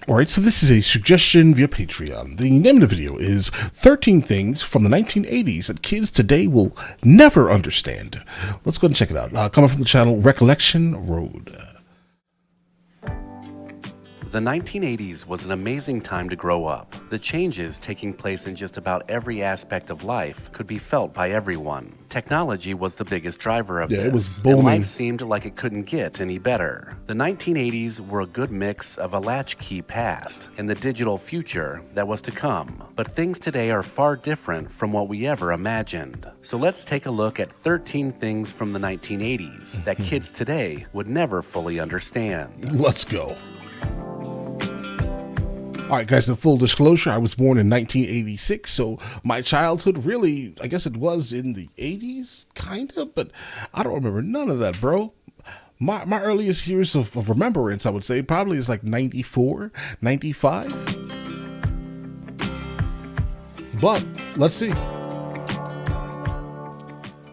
All right, so this is a suggestion via Patreon. The name of the video is 13 Things from the 1980s that kids today will never understand. Let's go ahead and check it out. Coming from the channel Recollection Road. The 1980s was an amazing time to grow up. The changes taking place in just about every aspect of life could be felt by everyone. Technology was the biggest driver of this. It was booming. And life seemed like it couldn't get any better. The 1980s were a good mix of a latchkey past and the digital future that was to come. But things today are far different from what we ever imagined. So let's take a look at 13 things from the 1980s that kids today would never fully understand. Let's go. All right, guys, in full disclosure, I was born in 1986, so my childhood really, I guess it was in the 80s, kind of, but I don't remember none of that, bro. My earliest years of remembrance, I would say, probably is like 94, 95. But let's see.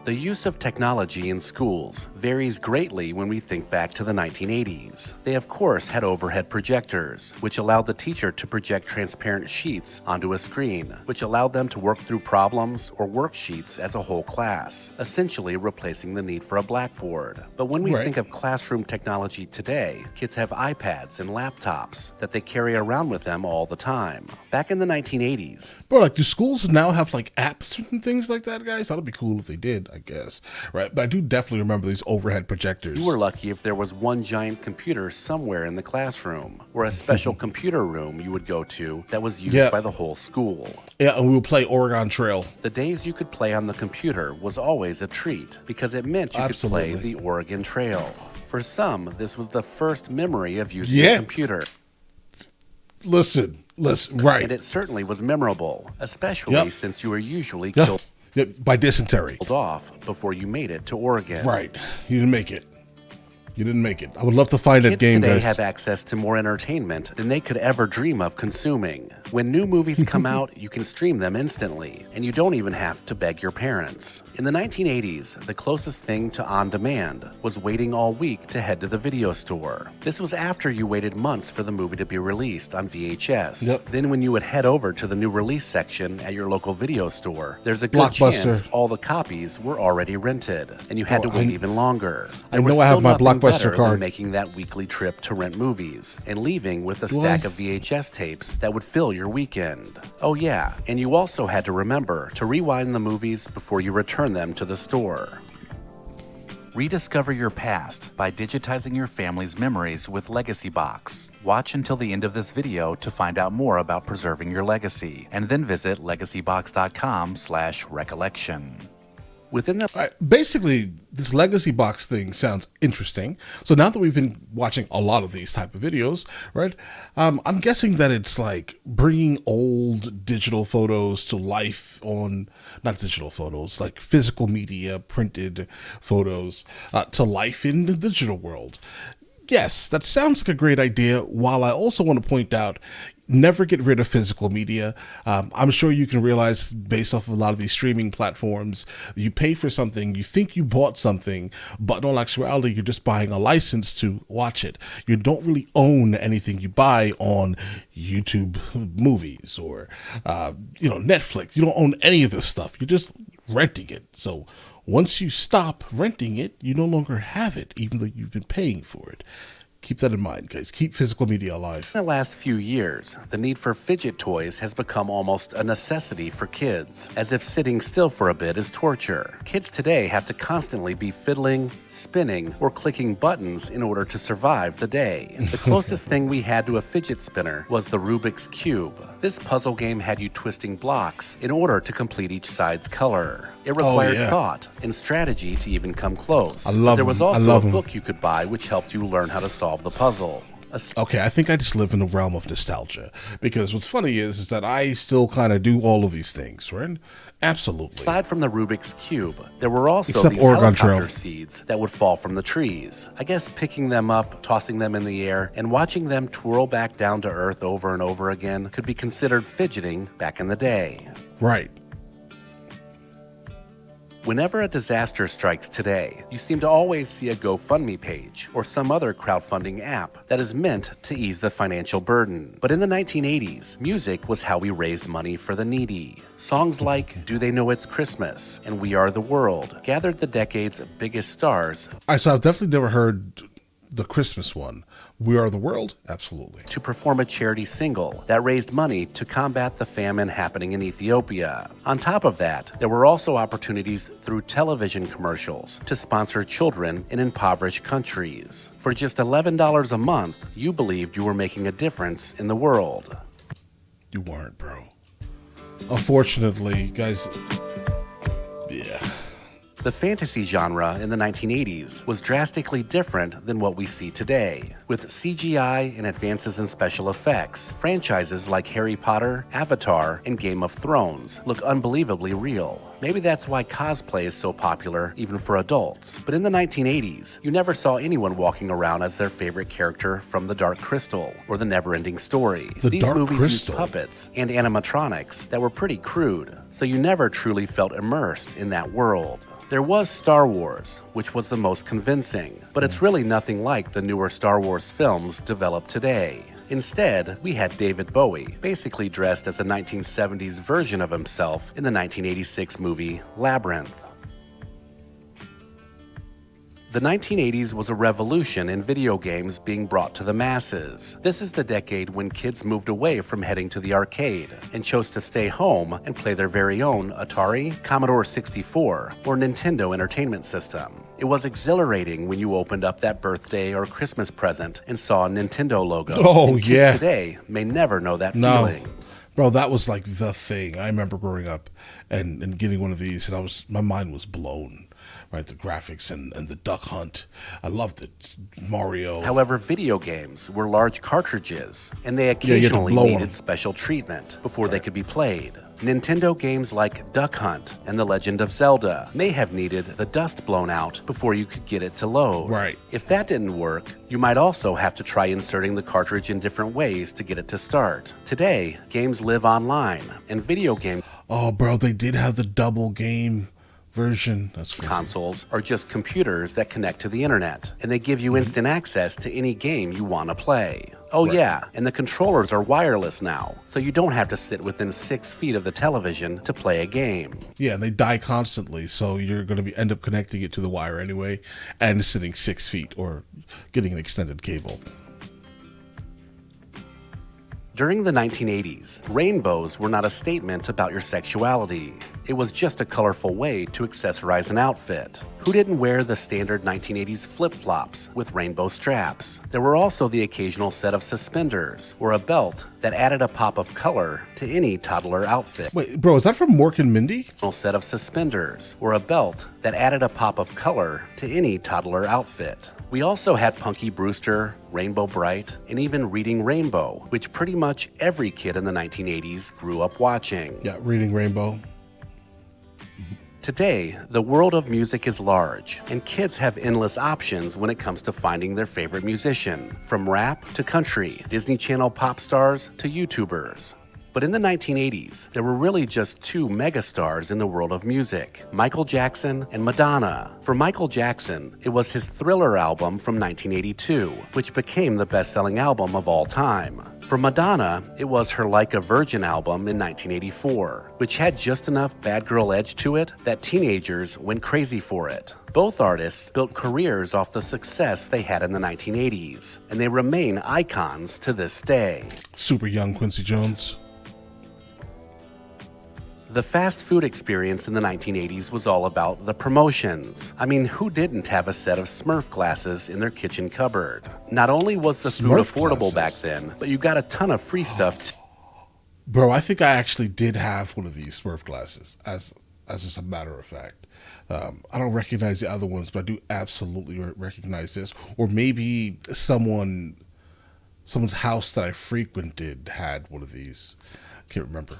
The use of technology in schools varies greatly when we think back to the 1980s. They of course had overhead projectors, which allowed the teacher to project transparent sheets onto a screen, which allowed them to work through problems or worksheets as a whole class, essentially replacing the need for a blackboard. But when we think of classroom technology today, kids have iPads and laptops that they carry around with them all the time. Back in the 1980s, bro, like, do schools now have like apps and things like that, guys? That'd be cool if they did, I guess, right? But I do definitely remember these overhead projectors. You were lucky if there was one giant computer somewhere in the classroom, or a special computer room you would go to that was used by the whole school. Yeah, and we would play Oregon Trail. The days you could play on the computer was always a treat, because it meant you could play the Oregon Trail. For some, this was the first memory of using a computer. Listen, right. And it certainly was memorable, especially since you were usually killed by dysentery off before you made it to Oregon. Right. You didn't make it. You didn't make it. I would love to find that game, today guys. Have access to more entertainment than they could ever dream of consuming. When new movies come out, you can stream them instantly, and you don't even have to beg your parents. In the 1980s, the closest thing to on-demand was waiting all week to head to the video store. This was after you waited months for the movie to be released on VHS. Then when you would head over to the new release section at your local video store, there's a good chance all the copies were already rented, and you had to wait even longer. I know I have my Blockbuster card. Making that weekly trip to rent movies and leaving with a stack of VHS tapes that would fill your weekend. Oh yeah, and you also had to remember to rewind the movies before you return them to the store. Rediscover your past by digitizing your family's memories with Legacy Box. Watch until the end of this video to find out more about preserving your legacy, and then visit legacybox.com/recollection. Within the basically, this Legacy Box thing sounds interesting. So now that we've been watching a lot of these type of videos, right? I'm guessing that it's like bringing old digital photos to life on, not digital photos, like physical media, printed photos to life in the digital world. Yes, that sounds like a great idea. While I also want to point out, never get rid of physical media. I'm sure you can realize, based off of a lot of these streaming platforms, you pay for something, you think you bought something, but in all actuality, you're just buying a license to watch it. You don't really own anything you buy on YouTube movies or, Netflix. You don't own any of this stuff. You're just renting it. So once you stop renting it, you no longer have it, even though you've been paying for it. Keep that in mind, guys. Keep physical media alive. In the last few years, the need for fidget toys has become almost a necessity for kids, as if sitting still for a bit is torture. Kids today have to constantly be fiddling, spinning, or clicking buttons in order to survive the day. The closest thing we had to a fidget spinner was the Rubik's Cube. This puzzle game had you twisting blocks in order to complete each side's color. It required thought and strategy to even come close. There was also a book you could buy which helped you learn how to solve the puzzle. Okay, I think I just live in the realm of nostalgia, because what's funny is that I still kind of do all of these things, right? Absolutely. Aside from the Rubik's Cube, there were also these Oregon helicopter Trail seeds that would fall from the trees. I guess picking them up, tossing them in the air, and watching them twirl back down to earth over and over again could be considered fidgeting back in the day. Right. Whenever a disaster strikes today, you seem to always see a GoFundMe page or some other crowdfunding app that is meant to ease the financial burden. But in the 1980s, music was how we raised money for the needy. Songs like Do They Know It's Christmas and We Are the World gathered the decade's biggest stars. All right, so I've definitely never heard the Christmas one. We Are the World? Absolutely. To perform a charity single that raised money to combat the famine happening in Ethiopia. On top of that, there were also opportunities through television commercials to sponsor children in impoverished countries. For just $11 a month, you believed you were making a difference in the world. You weren't, bro. Unfortunately, guys, yeah. The fantasy genre in the 1980s was drastically different than what we see today. With CGI and advances in special effects, franchises like Harry Potter, Avatar, and Game of Thrones look unbelievably real. Maybe that's why cosplay is so popular even for adults. But in the 1980s, you never saw anyone walking around as their favorite character from The Dark Crystal or The Neverending Story. These movies used puppets and animatronics that were pretty crude, so you never truly felt immersed in that world. There was Star Wars, which was the most convincing, but it's really nothing like the newer Star Wars films developed today. Instead, we had David Bowie, basically dressed as a 1970s version of himself in the 1986 movie Labyrinth. The 1980s was a revolution in video games being brought to the masses. This is the decade when kids moved away from heading to the arcade and chose to stay home and play their very own Atari, Commodore 64, or Nintendo Entertainment System. It was exhilarating when you opened up that birthday or Christmas present and saw a Nintendo logo. Oh, and kids today may never know that feeling. Bro, that was like the thing. I remember growing up and getting one of these, and my mind was blown. Right, the graphics and the Duck Hunt. I loved it. Mario. However, video games were large cartridges, and they occasionally needed special treatment before they could be played. Nintendo games like Duck Hunt and The Legend of Zelda may have needed the dust blown out before you could get it to load. Right. If that didn't work, you might also have to try inserting the cartridge in different ways to get it to start. Today, games live online, and video game bro, they did have the double game version. That's crazy. Consoles are just computers that connect to the internet, and they give you instant access to any game you want to play. Oh yeah, and the controllers are wireless now, so you don't have to sit within 6 feet of the television to play a game. Yeah, and they die constantly, so you're going to end up connecting it to the wire anyway, and sitting 6 feet or getting an extended cable. During the 1980s, rainbows were not a statement about your sexuality. It was just a colorful way to accessorize an outfit. Who didn't wear the standard 1980s flip-flops with rainbow straps? There were also the occasional set of suspenders or a belt that added a pop of color to any toddler outfit. Wait, bro, is that from Mork and Mindy? A set of suspenders or a belt that added a pop of color to any toddler outfit. We also had Punky Brewster, Rainbow Bright, and even Reading Rainbow, which pretty much every kid in the 1980s grew up watching. Yeah, Reading Rainbow. Today, the world of music is large, and kids have endless options when it comes to finding their favorite musician, from rap to country, Disney Channel pop stars to YouTubers. But in the 1980s, there were really just two megastars in the world of music, Michael Jackson and Madonna. For Michael Jackson, it was his Thriller album from 1982, which became the best-selling album of all time. For Madonna, it was her Like a Virgin album in 1984, which had just enough bad girl edge to it that teenagers went crazy for it. Both artists built careers off the success they had in the 1980s, and they remain icons to this day. Super young Quincy Jones. The fast food experience in the 1980s was all about the promotions. I mean, who didn't have a set of Smurf glasses in their kitchen cupboard? Not only was the food affordable back then, but you got a ton of free stuff. Bro, I think I actually did have one of these Smurf glasses, as just a matter of fact. I don't recognize the other ones, but I do absolutely recognize this. Or maybe someone's house that I frequented had one of these. I can't remember.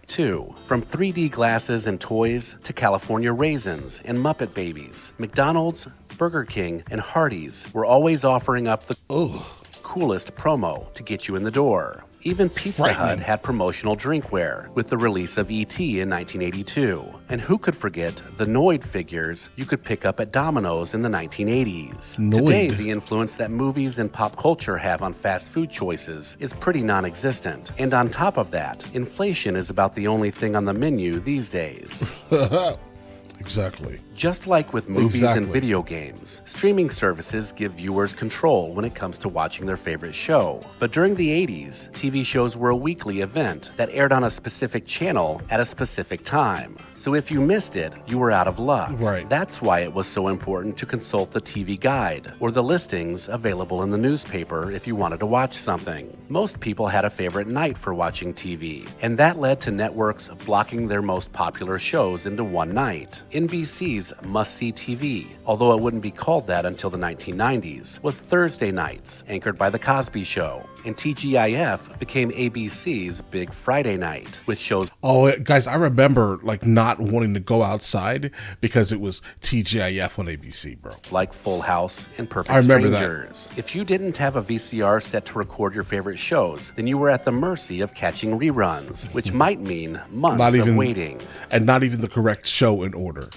2. From 3D glasses and toys to California raisins and Muppet Babies, McDonald's, Burger King, and Hardee's were always offering up the coolest promo to get you in the door. Even Pizza Hut had promotional drinkware with the release of E.T. in 1982. And who could forget the Noid figures you could pick up at Domino's in the 1980s? Noid. Today, the influence that movies and pop culture have on fast food choices is pretty non-existent. And on top of that, inflation is about the only thing on the menu these days. Exactly. Just like with movies and video games, streaming services give viewers control when it comes to watching their favorite show. But during the 80s, TV shows were a weekly event that aired on a specific channel at a specific time. So if you missed it, you were out of luck. Right. That's why it was so important to consult the TV guide or the listings available in the newspaper if you wanted to watch something. Most people had a favorite night for watching TV, and that led to networks blocking their most popular shows into one night. NBC's must-see TV, although it wouldn't be called that until the 1990s, was Thursday nights, anchored by The Cosby Show. And TGIF became ABC's Big Friday Night, with shows... Oh, guys, I remember like not wanting to go outside because it was TGIF on ABC, bro. like Full House and Perfect I remember Strangers. If you didn't have a VCR set to record your favorite shows, then you were at the mercy of catching reruns, which might mean months of waiting. And not even the correct show in order.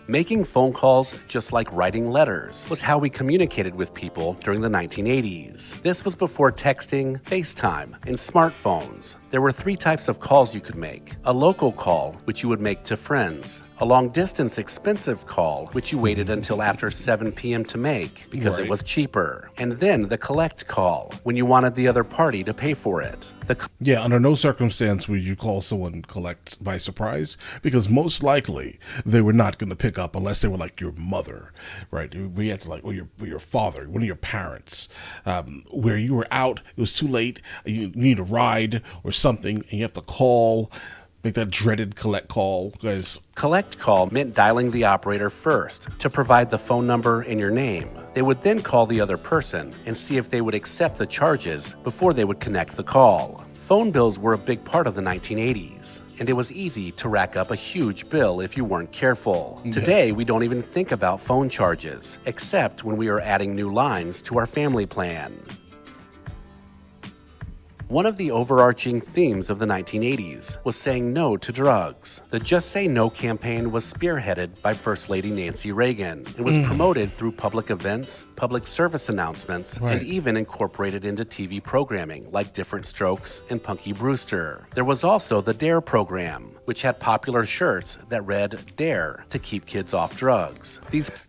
Making phone calls, just like writing letters, was how we communicated with people during the 1980s. This was before texting, FaceTime, and smartphones. There were 3 types of calls you could make. A local call, which you would make to friends. A long-distance expensive call, which you waited until after 7 p.m. to make because it was cheaper. And then the collect call, when you wanted the other party to pay for it. Yeah, under no circumstance would you call someone collect by surprise, because most likely they were not going to pick up unless they were like your mother, right? We had to like, or your father, one of your parents, where you were out, it was too late, you need a ride or something, and you have to call, make that dreaded collect call, guys. Collect call meant dialing the operator first to provide the phone number and your name. They would then call the other person and see if they would accept the charges before they would connect the call. Phone bills were a big part of the 1980s, and it was easy to rack up a huge bill if you weren't careful. Today, we don't even think about phone charges, except when we are adding new lines to our family plan. One of the overarching themes of the 1980s was saying no to drugs. The Just Say No campaign was spearheaded by First Lady Nancy Reagan and was promoted through public events, public service announcements, and even incorporated into TV programming like Different Strokes and Punky Brewster. There was also the DARE program, which had popular shirts that read DARE to keep kids off drugs.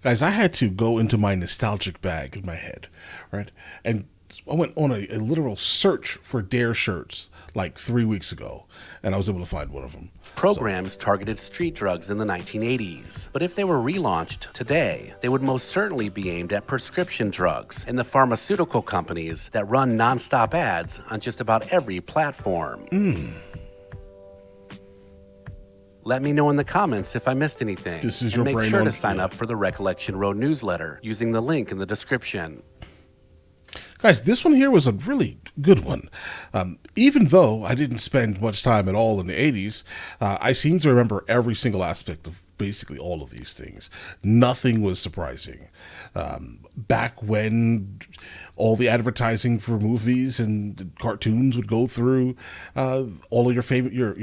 Guys, I had to go into my nostalgic bag in my head, right? And I went on a literal search for DARE shirts like 3 weeks ago, and I was able to find one of them. Programs targeted street drugs in the 1980s, but if they were relaunched today, they would most certainly be aimed at prescription drugs and the pharmaceutical companies that run nonstop ads on just about every platform. Let me know in the comments if I missed anything. This is your and make brain sure on- to sign up for the Recollection Road newsletter using the link in the description. Guys, this one here was a really good one. Even though I didn't spend much time at all in the 80s, I seem to remember every single aspect of basically all of these things. Nothing was surprising. Back when all the advertising for movies and cartoons would go through all of your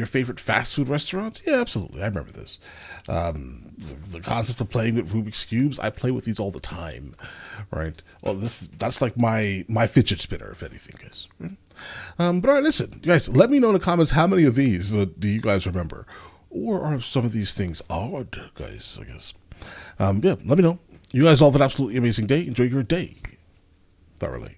favorite fast food restaurants. Yeah, absolutely. I remember this. The concept of playing with Rubik's Cubes, I play with these all the time, right? Well, that's like my fidget spinner, if anything, guys. But all right, listen, guys, let me know in the comments how many of these do you guys remember? Or are some of these things odd, guys, I guess. Yeah, let me know. You guys all have an absolutely amazing day. Enjoy your day thoroughly.